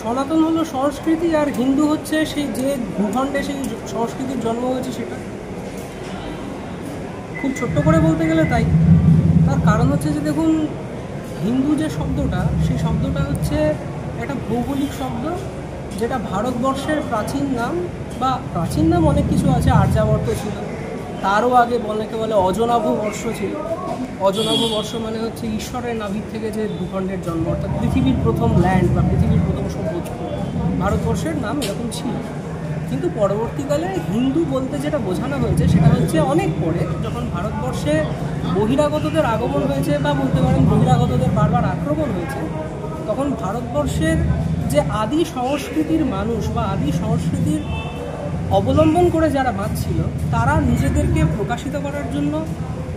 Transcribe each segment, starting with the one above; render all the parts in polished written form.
সনাতন হলো সংস্কৃতি, আর হিন্দু হচ্ছে সেই যে ভূখণ্ডে সেই সংস্কৃতির জন্ম হয়েছে সেটা। খুব ছোট্ট করে বলতে গেলে তাই। তার কারণ হচ্ছে যে দেখুন, হিন্দু যে শব্দটা, সেই শব্দটা হচ্ছে একটা ভৌগোলিক শব্দ, যেটা ভারতবর্ষের প্রাচীন নাম, বা প্রাচীন নাম অনেক কিছু আছে, আর্যাবর্ত ছিল, তারও আগে অনেকে বলে অজনাভ বর্ষ ছিল। অজনাভ বর্ষ মানে হচ্ছে ঈশ্বরের নাভির থেকে যে ভূখণ্ডের জন্ম, অর্থাৎ পৃথিবীর প্রথম ল্যান্ড বা পৃথিবীর প্রথম সভ্যতা, ভারতবর্ষের নাম এরকম ছিল। কিন্তু পরবর্তীকালে হিন্দু বলতে যেটা বোঝানো হয়েছে সেটা হচ্ছে অনেক পরে, যখন ভারতবর্ষে বহিরাগতদের আগমন হয়েছে, বা বলতে পারেন বহিরাগতদের বারবার আক্রমণ হয়েছে, তখন ভারতবর্ষের যে আদি সংস্কৃতির মানুষ বা আদি সংস্কৃতির অবলম্বন করে যারা বাঁচছিল, তারা নিজেদেরকে প্রকাশিত করার জন্য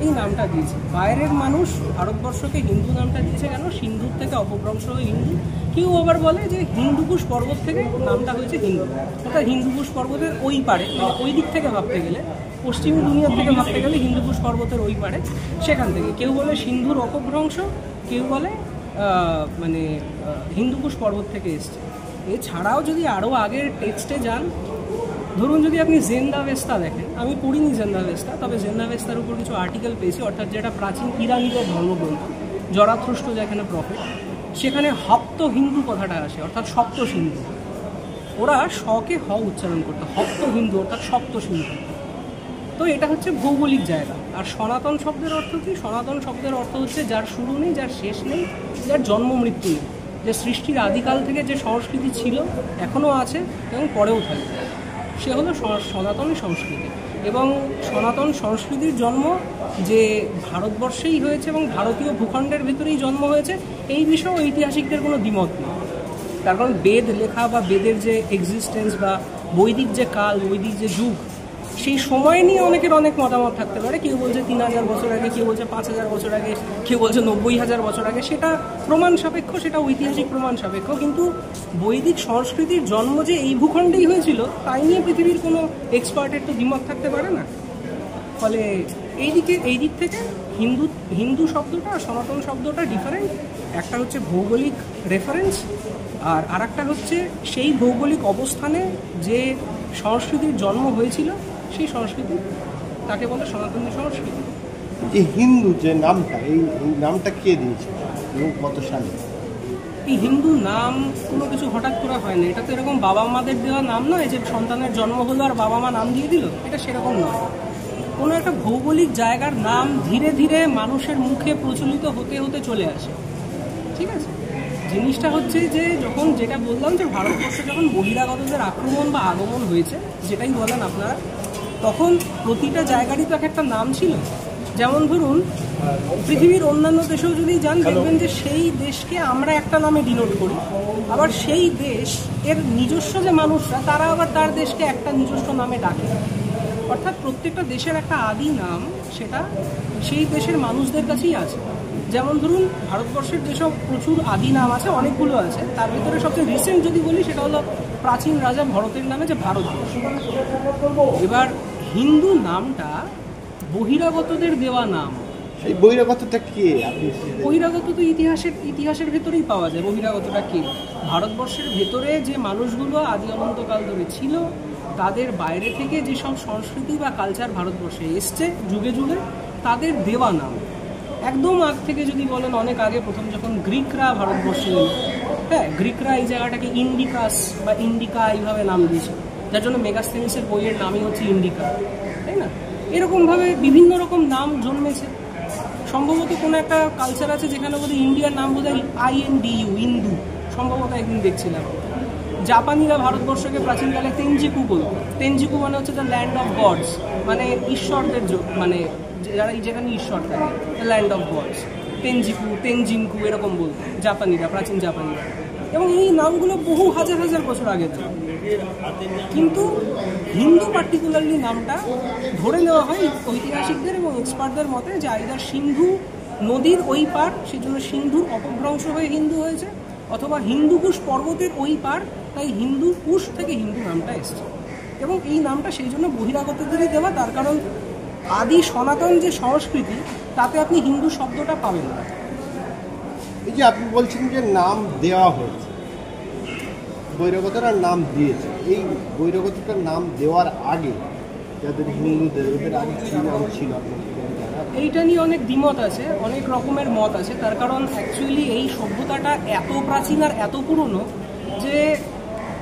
এই নামটা দিয়েছে। বাইরের মানুষ ভারতবর্ষকে হিন্দু নামটা দিয়েছে কেন? সিন্ধুর থেকে অপভ্রংশ হয়ে হিন্দু। কেউ আবার বলে যে হিন্দুকুশ পর্বত থেকে নামটা হয়েছে হিন্দু, অর্থাৎ হিন্দুকুশ পর্বতের ওই পারে, মানে ওই দিক থেকে ভাবতে গেলে, পশ্চিম দুনিয়ার থেকে ভাবতে গেলে হিন্দুকুশ পর্বতের ওই পারে, সেখান থেকে। কেউ বলে সিন্ধুর অপভ্রংশ, কেউ বলে মানে হিন্দুকুশ পর্বত থেকে এসছে। এছাড়াও যদি আরও আগের টেক্সটে যান, ধরুন যদি আপনি জেন্দাভেস্তা দেখেন, আমি পড়িনি জেন্দাভেস্তা, তবে জেন্দাভেস্তার উপর কিছু আর্টিকেল পেয়েছি, অর্থাৎ যেটা প্রাচীন ইরানীদের ধর্মগ্রন্থ, জরাথ্রুষ্ট যেখানে প্রফেট, সেখানে হপ্ত হিন্দু কথাটা আসে, অর্থাৎ সপ্ত সিন্ধু। ওরা শকে হ উচ্চারণ করতো, হপ্ত হিন্দু অর্থাৎ সপ্ত সিন্ধু। তো এটা হচ্ছে ভৌগোলিক জায়গা। আর সনাতন শব্দের অর্থ কি? সনাতন শব্দের অর্থ হচ্ছে যার শুরু নেই, যার শেষ নেই, যার জন্ম মৃত্যু নেই, যে সৃষ্টির আদিকাল থেকে যে সংস্কৃতি ছিল, এখনও আছে এবং পরেও থাকবে, সে হলো সনাতনী সংস্কৃতি। এবং সনাতন সংস্কৃতির জন্ম যে ভারতবর্ষেই হয়েছে এবং ভারতীয় ভূখণ্ডের ভিতরেই জন্ম হয়েছে, এই বিষয়ে ঐতিহাসিকদের কোনো দ্বিমত নেই। তার কারণ বেদ লেখা বা বেদের যে এক্সিস্টেন্স বা বৈদিক যে কাল, বৈদিক যে যুগ, সেই সময় নিয়ে অনেকের অনেক মতামত থাকতে পারে। কেউ বলছে 3000 বছর আগে, কেউ বলছে 5000 বছর আগে, কেউ বলছে 90,000 বছর আগে। সেটা প্রমাণ সাপেক্ষ, সেটা ঐতিহাসিক প্রমাণ সাপেক্ষ। কিন্তু বৈদিক সংস্কৃতির জন্ম যে এই ভূখণ্ডেই হয়েছিল, তাই নিয়ে পৃথিবীর কোনো এক্সপার্টের তো দ্বিমত থাকতে পারে না। ফলে এই দিক থেকে হিন্দু শব্দটা আর সনাতন শব্দটা ডিফারেন্ট। একটা হচ্ছে ভৌগোলিক রেফারেন্স, আর আরেকটা হচ্ছে সেই ভৌগোলিক অবস্থানে যে সংস্কৃতির জন্ম হয়েছিল, সেই সংস্কৃতি, তাকে বলে সনাতনী সংস্কৃতি। এই হিন্দু যে নামটা, এই নামটা কে দিয়েছে এবং কত সালে? এই হিন্দু নাম কোনো কিছু হঠাৎ করে হয় না। এটা তো এরকম বাবা মাদের দেওয়া নাম নয় যে সন্তানের জন্ম হলো আর বাবা মা নাম দিয়ে দিল, এটা সেরকম নয়। কোনো একটা ভৌগোলিক জায়গার নাম ধীরে ধীরে মানুষের মুখে প্রচলিত হতে হতে চলে আসে, ঠিক আছে? জিনিসটা হচ্ছে যে যখন, যেটা বললাম, যে ভারতবর্ষে যখন বহিরাগতদের আক্রমণ বা আগমন হয়েছে, যেটাই বলেন আপনারা, তখন প্রতিটা জায়গারই তো একটা নাম ছিল। যেমন ধরুন, পৃথিবীর অন্যান্য দেশেও যদি যান, দেখবেন যে সেই দেশকে আমরা একটা নামে ডিনোট করি, আবার সেই দেশ এর নিজস্ব যে মানুষরা, তারা আবার তার দেশকে একটা নিজস্ব নামে ডাকে। অর্থাৎ প্রত্যেকটা দেশের একটা আদি নাম, সেটা সেই দেশের মানুষদের কাছেই আছে। যেমন ধরুন, ভারতবর্ষের যেসব প্রচুর আদি নাম আছে, অনেকগুলো আছে, তার ভিতরে সবচেয়ে রিসেন্ট যদি বলি, সেটা হলো প্রাচীন রাজা ভরতের নামে যে ভারতবর্ষ। এবার হিন্দু নামটা বহিরাগতদের দেওয়া নাম। এই বহিরাগতটা কে? বহিরাগত তো ইতিহাসের ভেতরেই পাওয়া যায়। বহিরাগতটা কে? ভারতবর্ষের ভেতরে যে মানুষগুলো আদি অনন্তকাল ধরে ছিল, তাদের বাইরে থেকে যেসব সংস্কৃতি বা কালচার ভারতবর্ষে এসছে যুগে যুগে, তাদের দেওয়া নাম। একদম আগ থেকে যদি বলেন, অনেক আগে, প্রথম যখন গ্রিকরা ভারতবর্ষে এলো, হ্যাঁ, গ্রিকরা এই জায়গাটাকে ইন্ডিকাস বা ইন্ডিকা এইভাবে নাম দিয়েছে, যার জন্য মেগাস্থেনিসের বইয়ের নামই হচ্ছে ইন্ডিকা, তাই না? এরকমভাবে বিভিন্ন রকম নাম জন্মেছে। সম্ভবত কোনো একটা কালচার আছে যেখানে বোধহয় ইন্ডিয়ার নাম বোধহয় INDU, ইন্দু, সম্ভবত একদিন দেখছিলাম। জাপানিরা ভারতবর্ষকে প্রাচীনকালে তেনজিকু বলতো। তেনজিকু মানে হচ্ছে দ্য ল্যান্ড অফ গডস, মানে ঈশ্বরদের, মানে যারা যেখানে ঈশ্বর থাকে, দ্য ল্যান্ড অফ গডস। তেনজিংকু এরকম বলতো জাপানিরা, প্রাচীন জাপানিরা। এবং এই নামগুলো বহু হাজার হাজার বছর আগে ছিল। কিন্তু হিন্দু পার্টিকুলারলি নামটা ধরে নেওয়া হয় ঐতিহাসিকদের এবং এক্সপার্টদের মতে যে আইদার সিন্ধু নদীর ওই পার, সেই জন্য সিন্ধুর অপভ্রংশ হয়ে হিন্দু হয়েছে, অথবা হিন্দুকুশ পর্বতের ওই পার, তাই হিন্দুকুশ থেকে হিন্দু নামটা এসছে। এবং এই নামটা সেই জন্য বহিরাগতদেরই দেওয়া, তার কারণ আদি সনাতন যে সংস্কৃতি, তাতে আপনি হিন্দু শব্দটা পাবেন না। এই যে আপনি বলছেন যে নাম দেওয়া হয়েছে, বহিরাগতরা নাম দিয়েছে। এই বহিরাগতটার নাম দেওয়ার আগে যাদের হিন্দুদের ওদের আগে কী নাম ছিল? এইটা নিয়ে অনেক দ্বিমত আছে, অনেক রকমের মত আছে। তার কারণ অ্যাকচুয়ালি এই সভ্যতাটা এত প্রাচীন আর এত পুরনো যে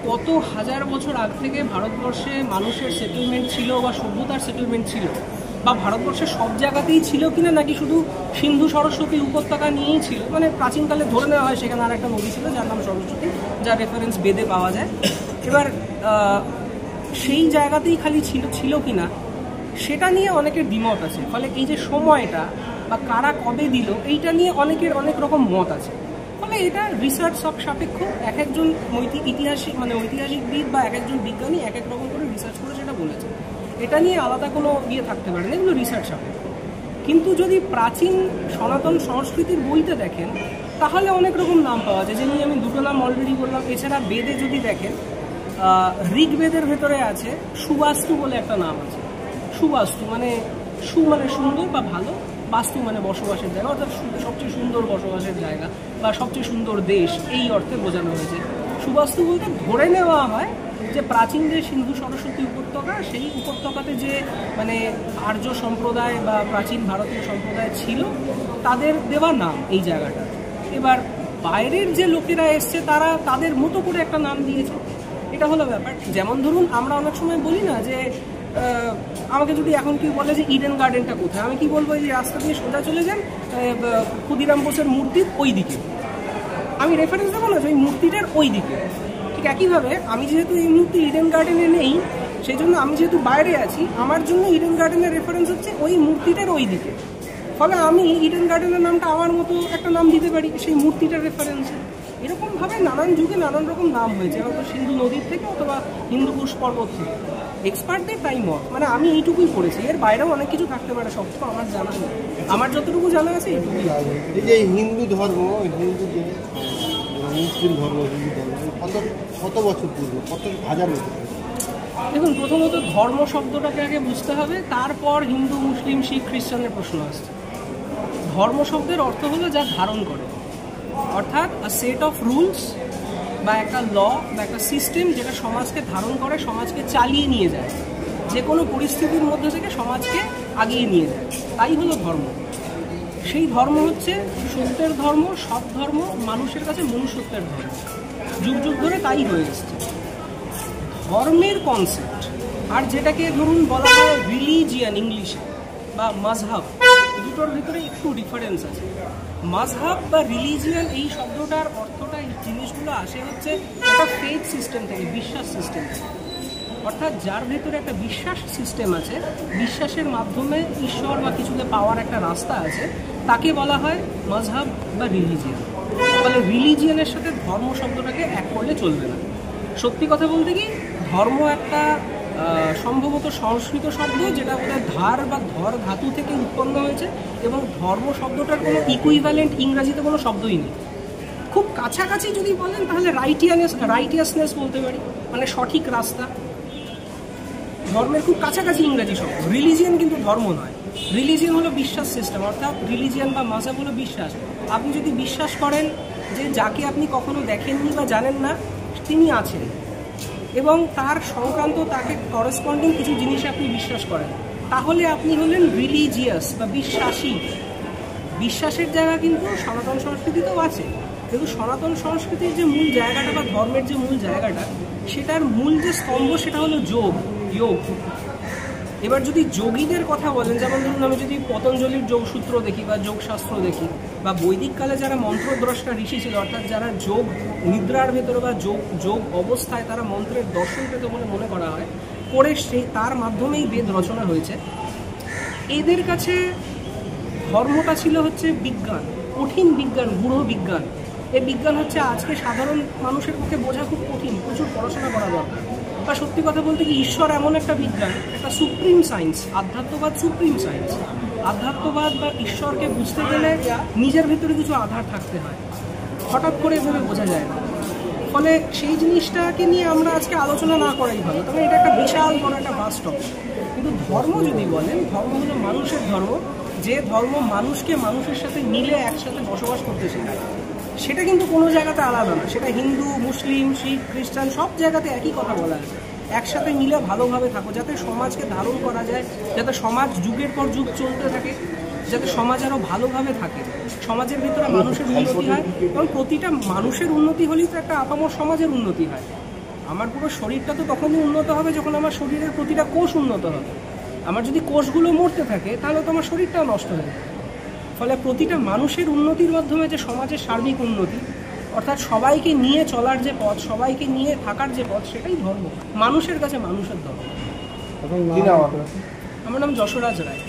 কত হাজার বছর আগ থেকে ভারতবর্ষে মানুষের সেটেলমেন্ট ছিল বা সভ্যতার সেটেলমেন্ট ছিল, বা ভারতবর্ষের সব জায়গাতেই ছিল কিনা, নাকি শুধু সিন্ধু সরস্বতী উপত্যকা নিয়েই ছিল। মানে প্রাচীনকালে ধরে নেওয়া হয় সেখানে আর একটা নদী ছিল যার নাম সরস্বতী, যার রেফারেন্স বেদে পাওয়া যায়। এবার সেই জায়গাতেই খালি ছিল কিনা সেটা নিয়ে অনেকের দ্বিমত আছে। ফলে এই যে সময়টা বা কারা কবে দিল এইটা নিয়ে অনেকের অনেক রকম মত আছে। ফলে এটা রিসার্চ সাপেক্ষ, এক একজন ঐতিহাসিকবিদ বা এক একজন বিজ্ঞানী এক এক রকম করে রিসার্চ করে সেটা বলেছে। এটা নিয়ে আলাদা কোনো থাকতে পারে না, এগুলো রিসার্চ সাপেক্ষ। কিন্তু যদি প্রাচীন সনাতন সংস্কৃতির বইতে দেখেন তাহলে অনেক রকম নাম পাওয়া যায়, যে নিয়ে আমি দুটো নাম অলরেডি বললাম। এছাড়া বেদে যদি দেখেন, ঋগ্বেদের ভেতরে আছে সুবাস্তু বলে একটা নাম আছে। সুবাস্তু মানে মানে সুন্দর বা ভালো, বাস্তু মানে বসবাসের জায়গা, অর্থাৎ সবচেয়ে সুন্দর বসবাসের জায়গা বা সবচেয়ে সুন্দর দেশ, এই অর্থে বোঝানো হয়েছে। সুবাস্তু বলতে ধরে নেওয়া হয় যে প্রাচীন যে সিন্ধু সরস্বতী উপত্যকা, সেই উপত্যকাতে যে মানে আর্য সম্প্রদায় বা প্রাচীন ভারতীয় সম্প্রদায় ছিল তাদের দেওয়া নাম এই জায়গাটা। এবার বাইরের যে লোকেরা এসছে তারা তাদের মতো করে একটা নাম দিয়েছে, এটা হলো ব্যাপার। যেমন ধরুন আমরা অনেক সময় বলি না যে আমাকে যদি এখন কেউ বলে যে ইডেন গার্ডেনটা কোথায়, আমি কি বলবো, এই রাস্তা দিয়ে সোজা চলে যান ক্ষুদিরাম বোসের মূর্তির ওই দিকে, আমি রেফারেন্স দেবো না যে ওই মূর্তিটার ওই দিকে। ঠিক একইভাবে আমি যেহেতু এই মুহূর্তে ইডেন গার্ডেনে নেই, সেই জন্য আমি যেহেতু বাইরে আছি, আমার জন্য ইডেন গার্ডেনের রেফারেন্স হচ্ছে ওই মূর্তিটার ওই দিকে। ফলে আমি ইডেন গার্ডেনের নামটা আমার মতো একটা নাম দিতে পারি সেই মূর্তিটার রেফারেন্সে। এরকমভাবে নানান যুগে নানান রকম নাম হয়েছে, হয়তো সিন্ধু নদীর থেকে অথবা হিন্দুকুশ পর্বত থেকে। এক্সপার্টদের তাই মত, মানে আমি এইটুকুই পড়েছি, এর বাইরেও অনেক কিছু থাকতে পারে, সব তো আমার জানা নেই। আমার যতটুকু জানা আছে এইটুকুই। এই যে হিন্দু ধর্ম, হিন্দু যে মুসলিম ধর্ম, হিন্দু ধর্ম কত বছর পূর্ব, কত হাজার বছর? দেখুন, প্রথমত ধর্ম শব্দটাকে আগে বুঝতে হবে, তারপর হিন্দু, মুসলিম, শিখ, খ্রিস্টানের প্রশ্ন আসছে। ধর্ম শব্দের অর্থ হলো যা ধারণ করে, অর্থাৎ আ সেট অফ রুলস বা একটা ল বা একটা সিস্টেম যেটা সমাজকে ধারণ করে, সমাজকে চালিয়ে নিয়ে যায়, যে কোনো পরিস্থিতির মধ্যে থেকে সমাজকে আগিয়ে নিয়ে যায়, তাই হলো ধর্ম। সেই ধর্ম হচ্ছে সত্যের ধর্ম, সৎ ধর্ম, মানুষের কাছে মনুষ্যত্বের ধর্ম, যুগ যুগ ধরে তাই হয়ে এসছে। ধর্মের কনসেপ্ট আর যেটাকে ধরুন বলা হয় রিলিজিয়ান ইংলিশে বা মাযহাব, দুটোর ভিতরে একটু ডিফারেন্স আছে। মাযহাব বা রিলিজিয়ান এই শব্দটার অর্থটা, এই জিনিসগুলো আসে হচ্ছে একটা ফেথ সিস্টেম থেকে, বিশ্বাস সিস্টেম থেকে। অর্থাৎ যার ভেতরে একটা বিশ্বাস সিস্টেম আছে, বিশ্বাসের মাধ্যমে ঈশ্বর বা কিছুকে পাওয়ার একটা রাস্তা আছে, তাকে বলা হয় মাযহাব বা রিলিজিয়ান। ফলে রিলিজিয়ানের সাথে ধর্ম শব্দটাকে এক করলে চলবে না। সত্যি কথা বলতে কি, ধর্ম একটা সম্ভবত সংস্কৃত শব্দ, যেটা বোধহয় ধার বা ধর ধাতু থেকে উৎপন্ন হয়েছে, এবং ধর্ম শব্দটার কোনো ইকুইভ্যালেন্ট ইংরাজিতে কোনো শব্দই নেই। খুব কাছাকাছি যদি বলেন তাহলে রাইটিয়াসনেস বলতে পারি, মানে সঠিক রাস্তা। ধর্মের খুব কাছাকাছি ইংরাজি শব্দ। রিলিজিয়ান কিন্তু ধর্ম নয়, রিলিজিয়ান হলো বিশ্বাস সিস্টেম, অর্থাৎ রিলিজিয়ান বা মাযহাব হলো বিশ্বাস। আপনি যদি বিশ্বাস করেন যে যাকে আপনি কখনো দেখেননি বা জানেন না তিনি আছেন, এবং তার সংক্রান্ত তাকে করেসপন্ডিং কিছু জিনিসে আপনি বিশ্বাস করেন, তাহলে আপনি হলেন রিলিজিয়াস বা বিশ্বাসী। বিশ্বাসের জায়গা কিন্তু সনাতন সংস্কৃতিতেও আছে, কিন্তু সনাতন সংস্কৃতির যে মূল জায়গাটা বা ধর্মের যে মূল জায়গাটা, সেটার মূল যে স্তম্ভ সেটা হলো যোগ। এবার যদি যোগীদের কথা বলেন, যেমন ধরুন আমি যদি পতঞ্জলির যোগসূত্র দেখি বা যোগশাস্ত্র দেখি, বা বৈদিককালে যারা মন্ত্রদ্রষ্টা ঋষি ছিল, অর্থাৎ যারা যোগ নিদ্রার ভেতরে বা যোগ অবস্থায় তারা মন্ত্রের দর্শন পেত বলে মনে করা হয়, করে সেই তার মাধ্যমেই বেদ রচনা হয়েছে। এদের কাছে ধর্মটা ছিল হচ্ছে বিজ্ঞান, কঠিন বিজ্ঞান, গূঢ় বিজ্ঞান। এই বিজ্ঞান হচ্ছে আজকে সাধারণ মানুষের পক্ষে বোঝা খুব কঠিন, প্রচুর পড়াশোনা করা দরকার। বা সত্যি কথা বলতে কি, ঈশ্বর এমন একটা বিজ্ঞান, একটা সুপ্রিম সায়েন্স, আধ্যাত্মবাদ সুপ্রিম সায়েন্স। আধ্যাত্মবাদ বা ঈশ্বরকে বুঝতে গেলে নিজের ভেতরে কিছু আধার থাকতে হয়, হঠাৎ করে এভাবে বোঝা যায় না। ফলে সেই জিনিসটাকে নিয়ে আমরা আজকে আলোচনা না করাই ভালো, তবে এটা একটা বিশাল বড় একটা বাস্তব। কিন্তু ধর্ম যদি বলেন, ধর্ম হলো মানুষের ধর্ম, যে ধর্ম মানুষকে মানুষের সাথে মিলে একসাথে বসবাস করতে শেখায়। সেটা কিন্তু কোনো জায়গাতে আলাদা না, সেটা হিন্দু, মুসলিম, শিখ, খ্রিস্টান সব জায়গাতে একই কথা বলা আছে। একসাথে মিলে ভালোভাবে থাকো, যাতে সমাজকে ধারণ করা যায়, যাতে সমাজ যুগের পর যুগ চলতে থাকে, যাতে সমাজ আরও ভালোভাবে থাকে, সমাজের ভিতরে মানুষের উন্নতি হয়, এবং প্রতিটা মানুষের উন্নতি হলেই তো একটা আপামর সমাজের উন্নতি হয়। আমার পুরো শরীরটা তো তখনই উন্নত হবে যখন আমার শরীরের প্রতিটা কোষ উন্নত হবে। আমার যদি কোষগুলো মরতে থাকে তাহলে তো আমার শরীরটাও নষ্ট হয়ে যাবে। ফলে প্রতিটা মানুষের উন্নতির মাধ্যমে যে সমাজের সার্বিক উন্নতি, অর্থাৎ সবাইকে নিয়ে চলার যে পথ, সবাইকে নিয়ে থাকার যে পথ, সেটাই ধর্ম। মানুষের কাছে মানুষের ধর্ম। কি নাম আপনার? আমার নাম যশোরাজ রায়।